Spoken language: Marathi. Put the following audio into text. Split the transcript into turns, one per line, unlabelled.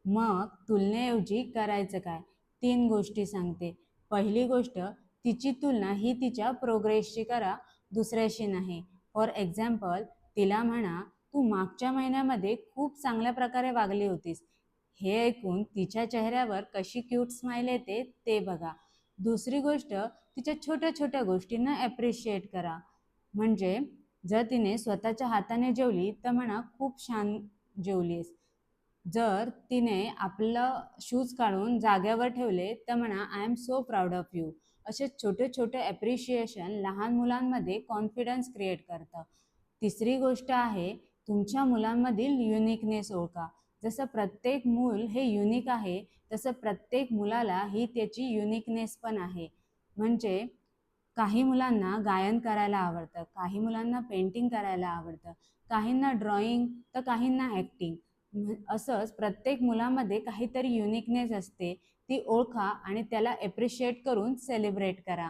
मग तुलनेऐवजी करायचं काय? 3 गोष्टी सांगते. पहिली गोष्ट, तिची तुलना ही तिच्या प्रोग्रेसची करा, दुसऱ्याशी नाही. फॉर एक्झाम्पल, तिला म्हणा, तू मागच्या महिन्यामध्ये खूप चांगल्या प्रकारे वागली होतीस. हे ऐकून तिच्या चेहऱ्यावर कशी क्यूट स्माईल येते ते बघा. दुसरी गोष्ट, तिच्या छोट्या छोट्या गोष्टींना ॲप्रिशिएट करा. म्हणजे जर तिने स्वतःच्या हाताने जेवली तर म्हणा, खूप छान जेवलीस. जर तिने आपलं शूज काढून जागेवर ठेवले तर म्हणा, I am so proud of you. असे छोटे छोटे ॲप्रिशिएशन लहान मुलांमध्ये कॉन्फिडन्स क्रिएट करतं. तिसरी गोष्ट आहे, तुमच्या मुलांमधील युनिकनेस ओळखा. जसं प्रत्येक मूल हे युनिक आहे, तसं प्रत्येक मुलाला ही त्याची युनिकनेस पण आहे. म्हणजे काही मुलांना गायन करायला आवडतं, काही मुलांना पेंटिंग करायला आवडतं, काहींना ड्रॉइंग तर काहींना ॲक्टिंग. असंच प्रत्येक मुलामध्ये काहीतरी युनिकनेस असते, ती ओळखा आणि त्याला ॲप्रिशिएट करून सेलिब्रेट करा.